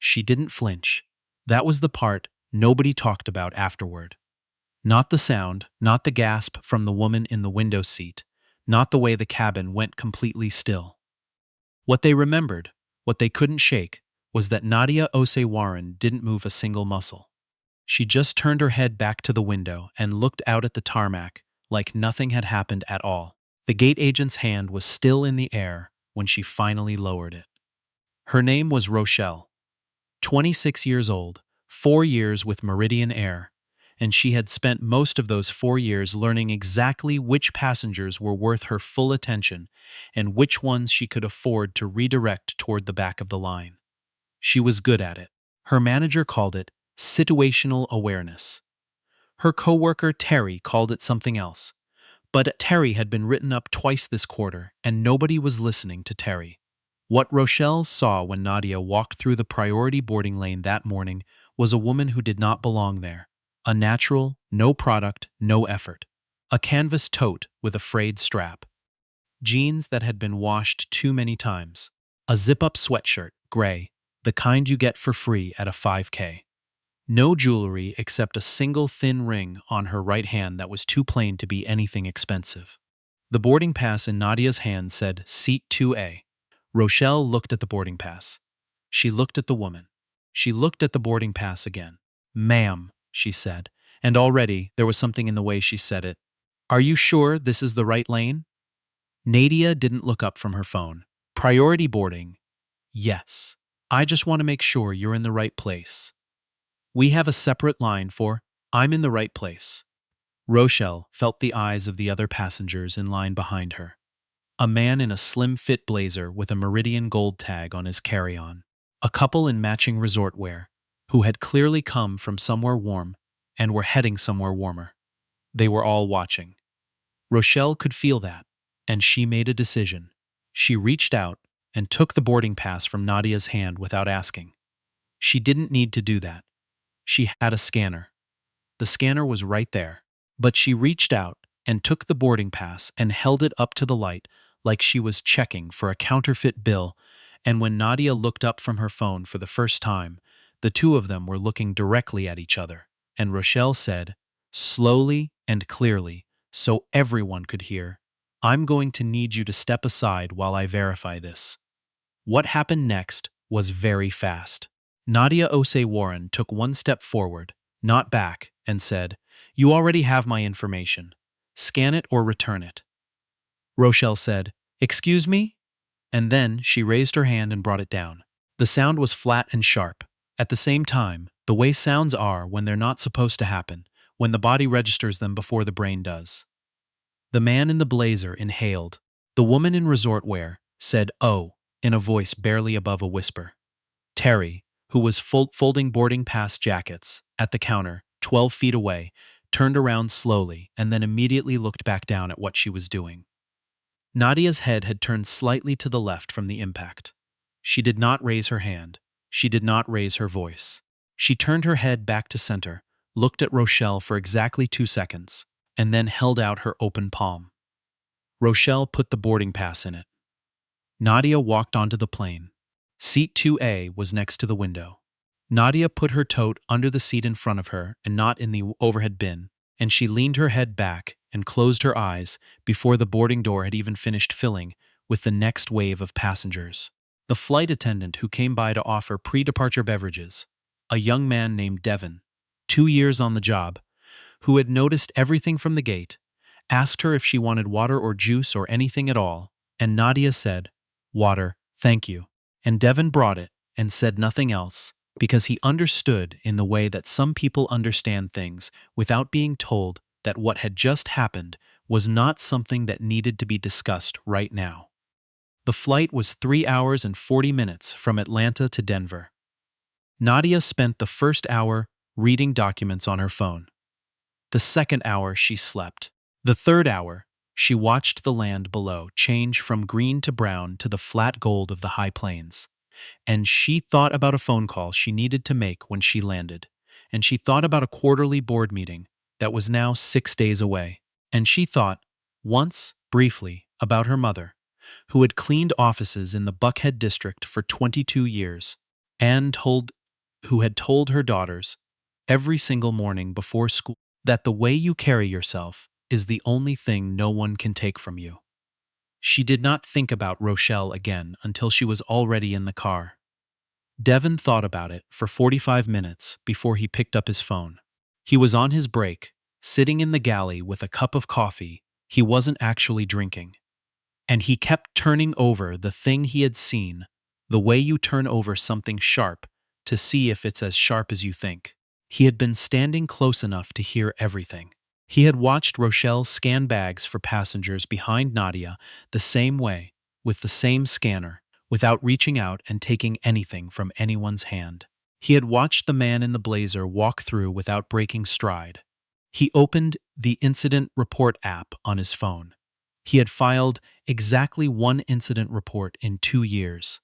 She didn't flinch. That was the part nobody talked about afterward. Not the sound, not the gasp from the woman in the window seat, not the way the cabin went completely still. What they remembered, what they couldn't shake, was that Nadia Osei-Warren didn't move a single muscle. She just turned her head back to the window and looked out at the tarmac like nothing had happened at all. The gate agent's hand was still in the air when she finally lowered it. Her name was Rochelle, 26 years old, 4 years with Meridian Air, and she had spent most of those 4 years learning exactly which passengers were worth her full attention and which ones she could afford to redirect toward the back of the line. She was good at it. Her manager called it situational awareness. Her coworker Terry called it something else. But Terry had been written up twice this quarter, and nobody was listening to Terry. What Rochelle saw when Nadia walked through the priority boarding lane that morning was a woman who did not belong there. A natural, no product, no effort. A canvas tote with a frayed strap. Jeans that had been washed too many times. A zip-up sweatshirt, gray, the kind you get for free at a 5K. No jewelry except a single thin ring on her right hand that was too plain to be anything expensive. The boarding pass in Nadia's hand said Seat 2A. Rochelle looked at the boarding pass. She looked at the woman. She looked at the boarding pass again. "Ma'am," she said, and already there was something in the way she said it. "Are you sure this is the right lane?" Nadia didn't look up from her phone. "Priority boarding." "Yes. I just want to make sure you're in the right place." "We have a separate line for I'm in the right place." Rochelle felt the eyes of the other passengers in line behind her. A man in a slim-fit blazer with a Meridian gold tag on his carry-on. A couple in matching resort wear, who had clearly come from somewhere warm and were heading somewhere warmer. They were all watching. Rochelle could feel that, and she made a decision. She reached out and took the boarding pass from Nadia's hand without asking. She didn't need to do that. She had a scanner. The scanner was right there. But she reached out and took the boarding pass and held it up to the light like she was checking for a counterfeit bill, and when Nadia looked up from her phone for the first time, the two of them were looking directly at each other, and Rochelle said, slowly and clearly, so everyone could hear, "I'm going to need you to step aside while I verify this." What happened next was very fast. Nadia Osei-Warren took one step forward, not back, and said, "You already have my information. Scan it or return it." Rochelle said, "Excuse me?" And then she raised her hand and brought it down. The sound was flat and sharp. At the same time, the way sounds are when they're not supposed to happen, when the body registers them before the brain does. The man in the blazer inhaled. The woman in resort wear said, "Oh," in a voice barely above a whisper. Terry, who was folding boarding pass jackets at the counter 12 feet away, turned around slowly and then immediately looked back down at what she was doing. Nadia's head had turned slightly to the left from the impact. She did not raise her hand. She did not raise her voice. She turned her head back to center, looked at Rochelle for exactly 2 seconds, and then held out her open palm. Rochelle put the boarding pass in it. Nadia walked onto the plane. Seat 2A was next to the window. Nadia put her tote under the seat in front of her and not in the overhead bin, and she leaned her head back and closed her eyes before the boarding door had even finished filling with the next wave of passengers. The flight attendant who came by to offer pre-departure beverages, a young man named Devin, 2 years on the job, who had noticed everything from the gate, asked her if she wanted water or juice or anything at all, and Nadia said, "Water, thank you." And Devin brought it and said nothing else, because he understood in the way that some people understand things without being told that what had just happened was not something that needed to be discussed right now. The flight was 3 hours and 40 minutes from Atlanta to Denver. Nadia spent the first hour reading documents on her phone. The second hour she slept. The third hour, she watched the land below change from green to brown to the flat gold of the high plains. And she thought about a phone call she needed to make when she landed. And she thought about a quarterly board meeting that was now 6 days away. And she thought, once, briefly, about her mother, who had cleaned offices in the Buckhead district for 22 years. and who had told her daughters every single morning before school that the way you carry yourself is the only thing no one can take from you. She did not think about Rochelle again until she was already in the car. Devon thought about it for 45 minutes before he picked up his phone. He was on his break, sitting in the galley with a cup of coffee he wasn't actually drinking. And he kept turning over the thing he had seen, the way you turn over something sharp to see if it's as sharp as you think. He had been standing close enough to hear everything. He had watched Rochelle scan bags for passengers behind Nadia the same way, with the same scanner, without reaching out and taking anything from anyone's hand. He had watched the man in the blazer walk through without breaking stride. He opened the incident report app on his phone. He had filed exactly one incident report in 2 years.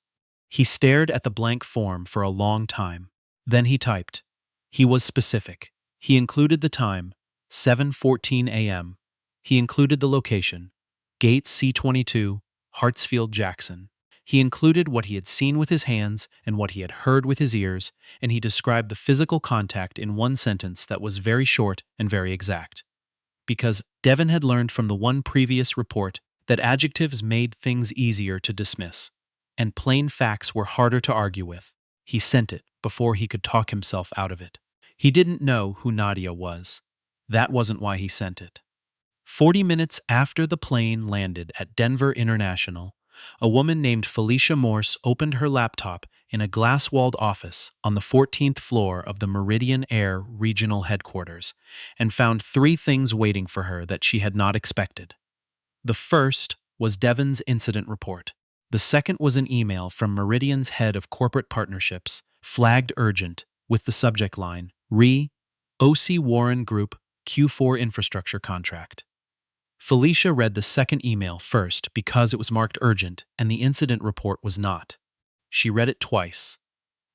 He stared at the blank form for a long time. Then he typed. He was specific. He included the time, 7:14 a.m. He included the location, Gate C-22, Hartsfield, Jackson. He included what he had seen with his hands and what he had heard with his ears, and he described the physical contact in one sentence that was very short and very exact. Because Devon had learned from the one previous report that adjectives made things easier to dismiss, and plain facts were harder to argue with. He sent it before he could talk himself out of it. He didn't know who Nadia was. That wasn't why he sent it. 40 minutes after the plane landed at Denver International, a woman named Felicia Morse opened her laptop in a glass-walled office on the 14th floor of the Meridian Air Regional Headquarters and found 3 things waiting for her that she had not expected. The first was Devon's incident report. The second was an email from Meridian's head of corporate partnerships, flagged urgent, with the subject line, Re. Osei-Warren Group Q4 infrastructure contract. Felicia read the second email first because it was marked urgent and the incident report was not. She read it twice.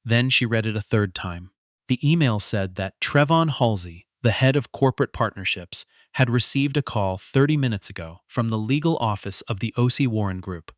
Then she read it a third time. The email said that Trevon Halsey, the head of corporate partnerships, had received a call 30 minutes ago from the legal office of the Osei-Warren Group,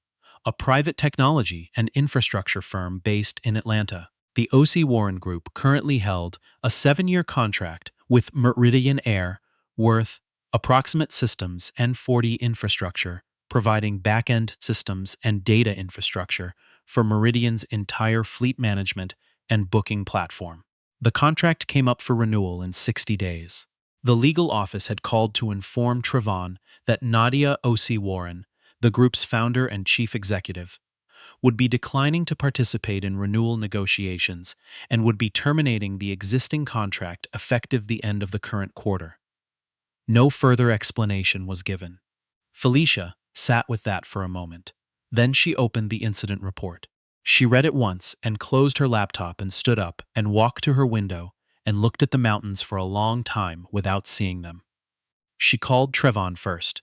a private technology and infrastructure firm based in Atlanta. The Osei-Warren Group currently held a 7-year contract with Meridian Air worth approximate systems and 40 infrastructure, providing back-end systems and data infrastructure for Meridian's entire fleet management and booking platform. The contract came up for renewal in 60 days. The legal office had called to inform Trevon that Nadia Osei-Warren, the group's founder and chief executive, would be declining to participate in renewal negotiations and would be terminating the existing contract effective the end of the current quarter. No further explanation was given. Felicia sat with that for a moment. Then she opened the incident report. She read it once and closed her laptop and stood up and walked to her window and looked at the mountains for a long time without seeing them. She called Trevon first.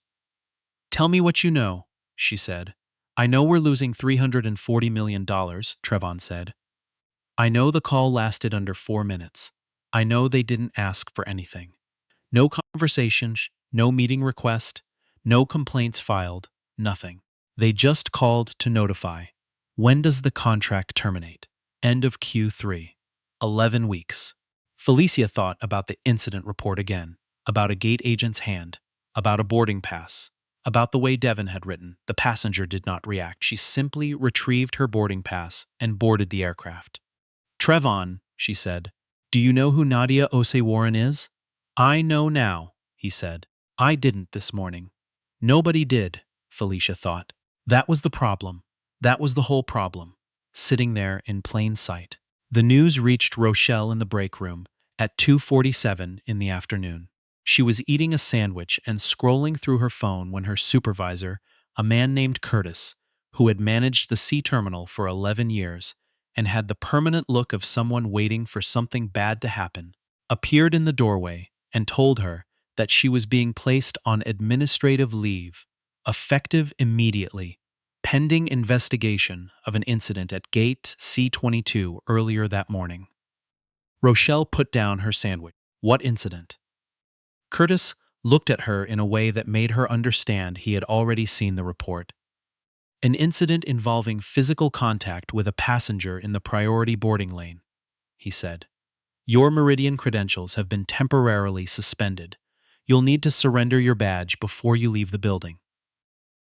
"Tell me what you know," she said. "I know we're losing $340 million, Trevon said. "I know the call lasted under 4 minutes. I know they didn't ask for anything. No conversations, no meeting request, no complaints filed, nothing. They just called to notify. When does the contract terminate? End of Q3. 11 weeks. Felicia thought about the incident report again, about a gate agent's hand, about a boarding pass, about the way Devon had written. The passenger did not react. She simply retrieved her boarding pass and boarded the aircraft. "Trevon," she said, "do you know who Nadia Osei-Warren is?" "I know now," he said. "I didn't this morning." Nobody did, Felicia thought. That was the problem. That was the whole problem. Sitting there in plain sight. The news reached Rochelle in the break room at 2:47 in the afternoon. She was eating a sandwich and scrolling through her phone when her supervisor, a man named Curtis, who had managed the C terminal for 11 years and had the permanent look of someone waiting for something bad to happen, appeared in the doorway and told her that she was being placed on administrative leave, effective immediately, pending investigation of an incident at Gate C-22 earlier that morning. Rochelle put down her sandwich. What incident? Curtis looked at her in a way that made her understand he had already seen the report. An incident involving physical contact with a passenger in the priority boarding lane, he said. Your Meridian credentials have been temporarily suspended. You'll need to surrender your badge before you leave the building.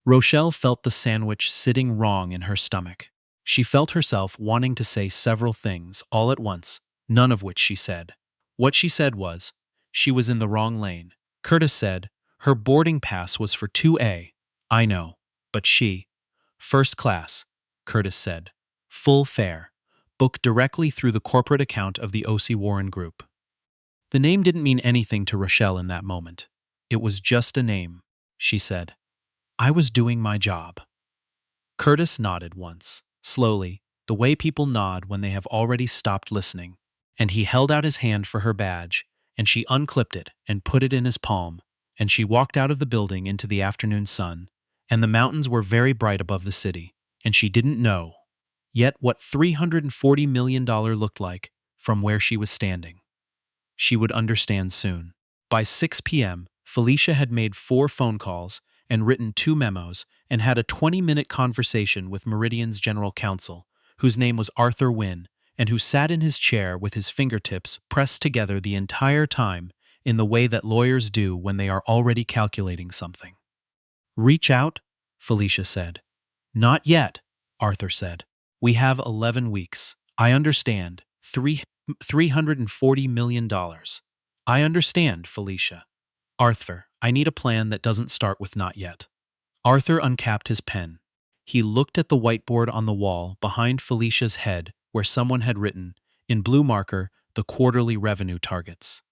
Rochelle felt the sandwich sitting wrong in her stomach. She felt herself wanting to say several things all at once, none of which she said. What she said was, she was in the wrong lane. Curtis said, her boarding pass was for 2A. I know, but she. First class, Curtis said. Full fare. Booked directly through the corporate account of the Osei-Warren Group. The name didn't mean anything to Rochelle in that moment. It was just a name, she said. I was doing my job. Curtis nodded once, slowly, the way people nod when they have already stopped listening, and he held out his hand for her badge, and she unclipped it and put it in his palm, and she walked out of the building into the afternoon sun, and the mountains were very bright above the city, and she didn't know yet what $340 million looked like from where she was standing. She would understand soon. By 6 p.m., Felicia had made 4 phone calls and written 2 memos and had a 20-minute conversation with Meridian's general counsel, whose name was Arthur Wynne, and who sat in his chair with his fingertips pressed together the entire time in the way that lawyers do when they are already calculating something. Reach out, Felicia said. Not yet, Arthur said. We have 11 weeks. I understand. $340 million. I understand, Felicia. Arthur, I need a plan that doesn't start with not yet. Arthur uncapped his pen. He looked at the whiteboard on the wall behind Felicia's head where someone had written, in blue marker, the quarterly revenue targets.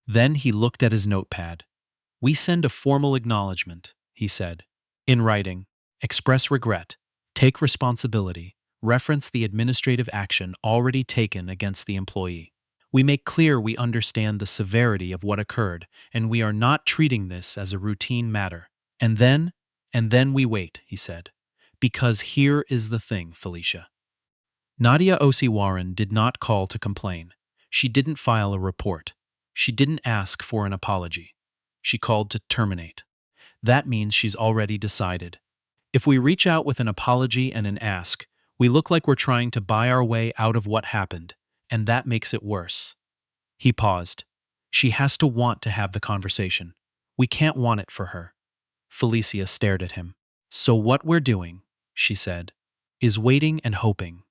Then he looked at his notepad. We send a formal acknowledgement, he said. In writing, express regret, take responsibility, reference the administrative action already taken against the employee. We make clear we understand the severity of what occurred, and we are not treating this as a routine matter. And then we wait, he said. Because here is the thing, Felicia. Nadia Osei-Warren did not call to complain. She didn't file a report. She didn't ask for an apology. She called to terminate. That means she's already decided. If we reach out with an apology and an ask, we look like we're trying to buy our way out of what happened, and that makes it worse. He paused. She has to want to have the conversation. We can't want it for her. Felicia stared at him. So what we're doing, she said, is waiting and hoping.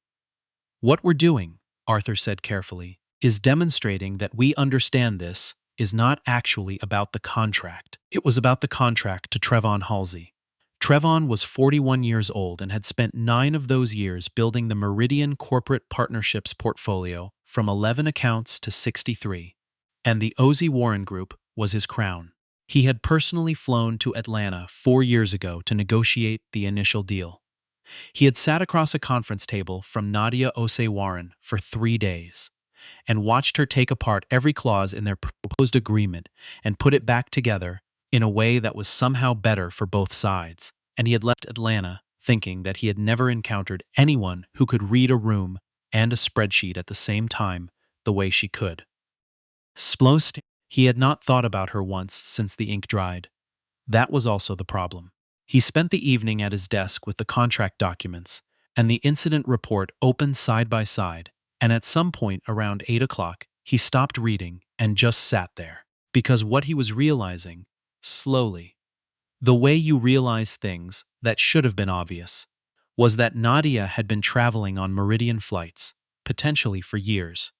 What we're doing, Arthur said carefully, is demonstrating that we understand this is not actually about the contract. It was about the contract to Trevon Halsey. Trevon was 41 years old and had spent 9 of those years building the Meridian Corporate Partnerships portfolio from 11 accounts to 63. And the Osei-Warren Group was his crown. He had personally flown to Atlanta 4 years ago to negotiate the initial deal. He had sat across a conference table from Nadia Osei-Warren for 3 days and watched her take apart every clause in their proposed agreement and put it back together in a way that was somehow better for both sides, and he had left Atlanta thinking that he had never encountered anyone who could read a room and a spreadsheet at the same time the way she could. Splost, he had not thought about her once since the ink dried. That was also the problem. He spent the evening at his desk with the contract documents and the incident report open side by side, and at some point around 8 o'clock, he stopped reading and just sat there. Because what he was realizing, slowly, the way you realize things that should have been obvious, was that Nadia had been traveling on Meridian flights, potentially for years,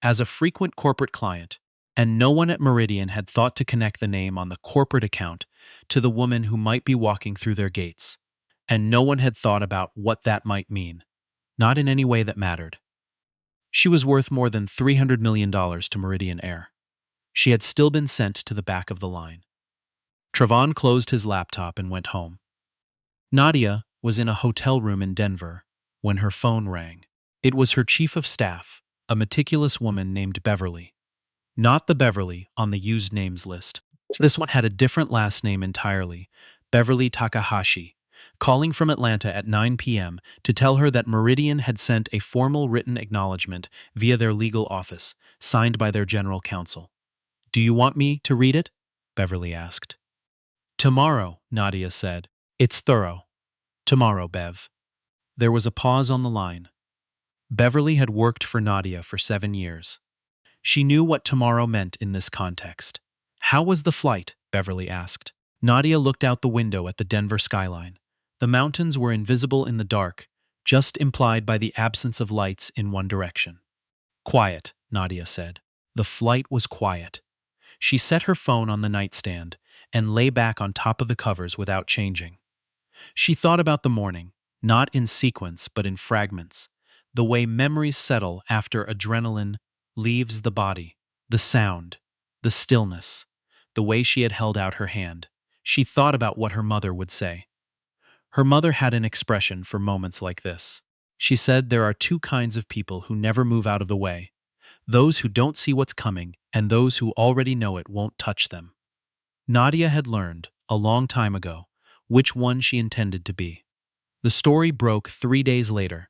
as a frequent corporate client, and no one at Meridian had thought to connect the name on the corporate account to the woman who might be walking through their gates, and no one had thought about what that might mean, not in any way that mattered. She was worth more than $300 million to Meridian Air. She had still been sent to the back of the line. Trevon closed his laptop and went home. Nadia was in a hotel room in Denver when her phone rang. It was her chief of staff, a meticulous woman named Beverly. Not the Beverly on the used names list. This one had a different last name entirely, Beverly Takahashi, calling from Atlanta at 9 p.m. to tell her that Meridian had sent a formal written acknowledgement via their legal office, signed by their general counsel. Do you want me to read it? Beverly asked. Tomorrow, Nadia said. It's thorough. Tomorrow, Bev. There was a pause on the line. Beverly had worked for Nadia for 7 years. She knew what tomorrow meant in this context. How was the flight? Beverly asked. Nadia looked out the window at the Denver skyline. The mountains were invisible in the dark, just implied by the absence of lights in one direction. Quiet, Nadia said. The flight was quiet. She set her phone on the nightstand and lay back on top of the covers without changing. She thought about the morning, not in sequence but in fragments, the way memories settle after adrenaline leaves the body, the sound, the stillness, the way she had held out her hand. She thought about what her mother would say. Her mother had an expression for moments like this. She said there are two kinds of people who never move out of the way: those who don't see what's coming and those who already know it won't touch them. Nadia had learned, a long time ago, which one she intended to be. The story broke 3 days later,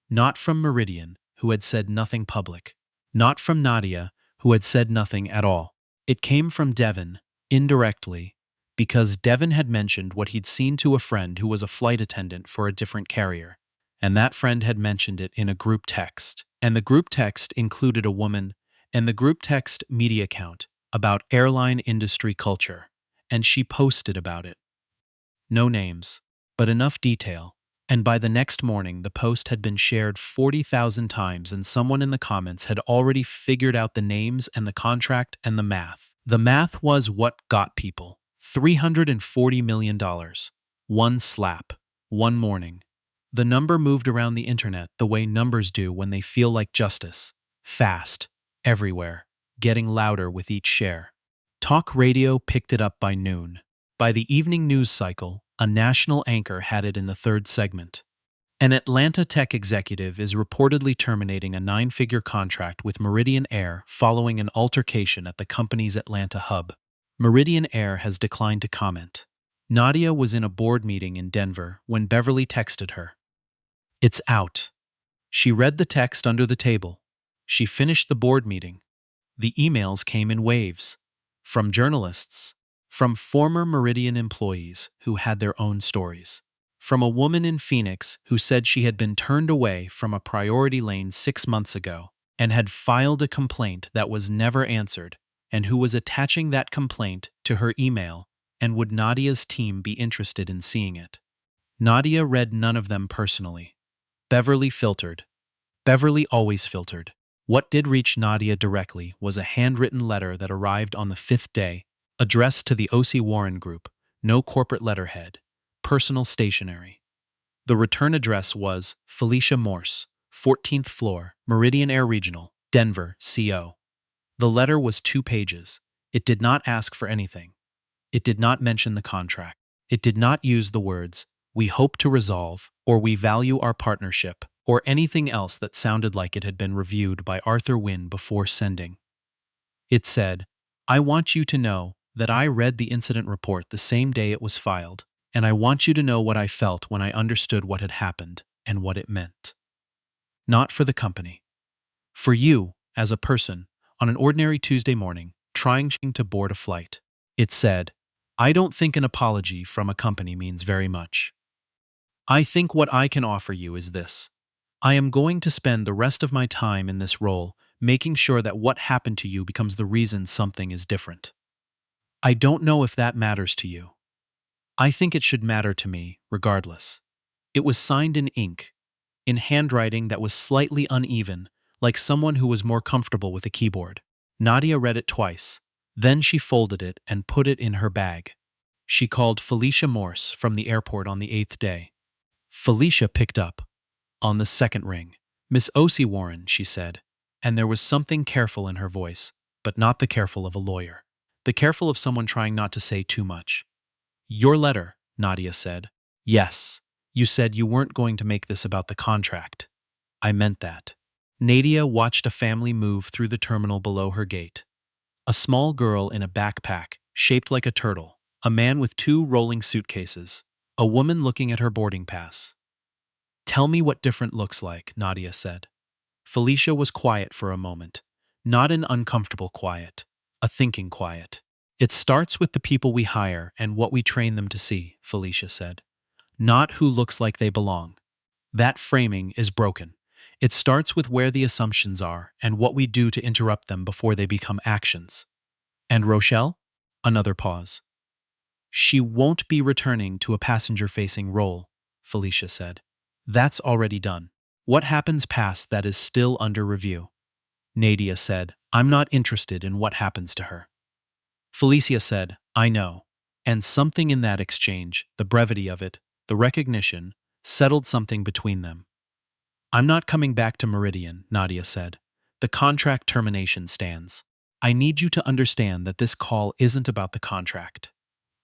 not from Meridian, who had said nothing public, not from Nadia, who had said nothing at all. It came from Devin, indirectly, because Devin had mentioned what he'd seen to a friend who was a flight attendant for a different carrier, and that friend had mentioned it in a group text, and the group text included a woman, and the group text media account about airline industry culture, and she posted about it. No names, but enough detail, and by the next morning the post had been shared 40,000 times and someone in the comments had already figured out the names and the contract and the math. The math was what got people $340 million. One slap. One morning. The number moved around the internet the way numbers do when they feel like justice. Fast. Everywhere. Getting louder with each share. Talk radio picked it up by noon. By the evening news cycle, a national anchor had it in the third segment. An Atlanta tech executive is reportedly terminating a 9-figure contract with Meridian Air following an altercation at the company's Atlanta hub. Meridian Air has declined to comment. Nadia was in a board meeting in Denver when Beverly texted her. "It's out." She read the text under the table. She finished the board meeting. The emails came in waves. From journalists. From former Meridian employees who had their own stories. From a woman in Phoenix who said she had been turned away from a priority lane 6 months ago and had filed a complaint that was never answered, and who was attaching that complaint to her email, and would Nadia's team be interested in seeing it? Nadia read none of them personally. Beverly filtered. Beverly always filtered. What did reach Nadia directly was a handwritten letter that arrived on the 5th day, addressed to the Osei-Warren Group, no corporate letterhead, personal stationery. The return address was Felicia Morse, 14th floor, Meridian Air Regional, Denver, CO. The letter was 2 pages. It did not ask for anything. It did not mention the contract. It did not use the words, "We hope to resolve," or "We value our partnership," or anything else that sounded like it had been reviewed by Arthur Wynne before sending. It said, "I want you to know that I read the incident report the same day it was filed, and I want you to know what I felt when I understood what had happened and what it meant. Not for the company. For you, as a person, on an ordinary Tuesday morning, trying to board a flight." It said, "I don't think an apology from a company means very much. I think what I can offer you is this. I am going to spend the rest of my time in this role making sure that what happened to you becomes the reason something is different. I don't know if that matters to you. I think it should matter to me, regardless." It was signed in ink, in handwriting that was slightly uneven, like someone who was more comfortable with a keyboard. Nadia read it twice. Then she folded it and put it in her bag. She called Felicia Morse from the airport on the 8th day. Felicia picked up. On the second ring. "Miss Osei-Warren," she said, and there was something careful in her voice, but not the careful of a lawyer. The careful of someone trying not to say too much. "Your letter," Nadia said. "Yes. You said you weren't going to make this about the contract. I meant that." Nadia watched a family move through the terminal below her gate. A small girl in a backpack, shaped like a turtle, a man with 2 rolling suitcases, a woman looking at her boarding pass. "Tell me what different looks like," Nadia said. Felicia was quiet for a moment, not an uncomfortable quiet, a thinking quiet. "It starts with the people we hire and what we train them to see," Felicia said. not who looks like they belong. That framing is broken. It starts with where the assumptions are and what we do to interrupt them before they become actions. And Rochelle? Another pause. She won't be returning to a passenger-facing role, Felicia said. That's already done. What happens past that is still under review. Nadia said, I'm not interested in what happens to her. Felicia said, I know. And something in that exchange, the brevity of it, the recognition, settled something between them. I'm not coming back to Meridian, Nadia said. The contract termination stands. I need you to understand that this call isn't about the contract.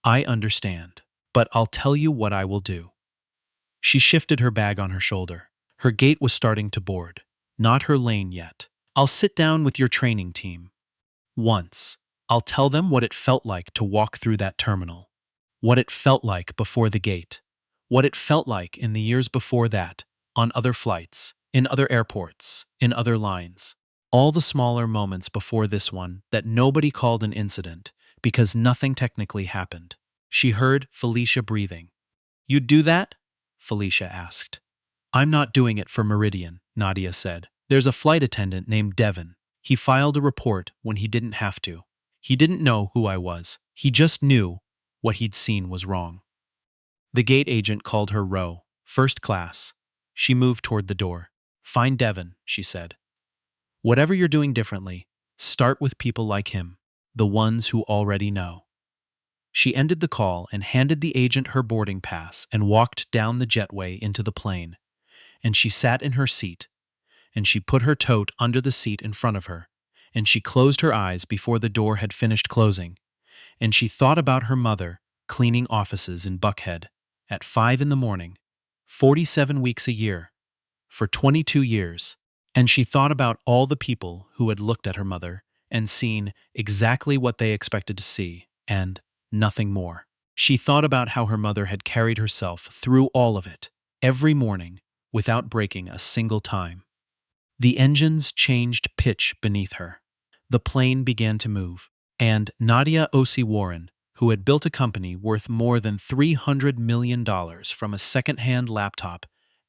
I understand, but I'll tell you what I will do. She shifted her bag on her shoulder. Her gait was starting to board. Not her lane yet. I'll sit down with your training team. Once. I'll tell them what it felt like to walk through that terminal. What it felt like before the gate. What it felt like in the years before that, on other flights, in other airports, in other lines. All the smaller moments before this one that nobody called an incident because nothing technically happened. She heard Felicia breathing. You'd do that? Felicia asked. I'm not doing it for Meridian, Nadia said. There's a flight attendant named Devon. He filed a report when he didn't have to. He didn't know who I was. He just knew what he'd seen was wrong. The gate agent called her row, first class. She moved toward the door. Find Devon, she said. Whatever you're doing differently, start with people like him, the ones who already know. She ended the call and handed the agent her boarding pass and walked down the jetway into the plane. And she sat in her seat, and she put her tote under the seat in front of her, and she closed her eyes before the door had finished closing, and she thought about her mother cleaning offices in Buckhead at 5 in the morning, 47 weeks a year, for 22 years, and she thought about all the people who had looked at her mother and seen exactly what they expected to see, and nothing more. She thought about how her mother had carried herself through all of it, every morning, without breaking a single time. The engines changed pitch beneath her. The plane began to move, and Nadia Osei-Warren, who had built a company worth more than $300 million from a second-hand laptop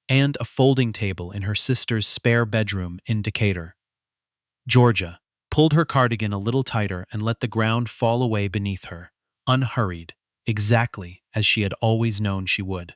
and a folding table in her sister's spare bedroom in Decatur, Georgia, pulled her cardigan a little tighter and let the ground fall away beneath her, unhurried, exactly as she had always known she would.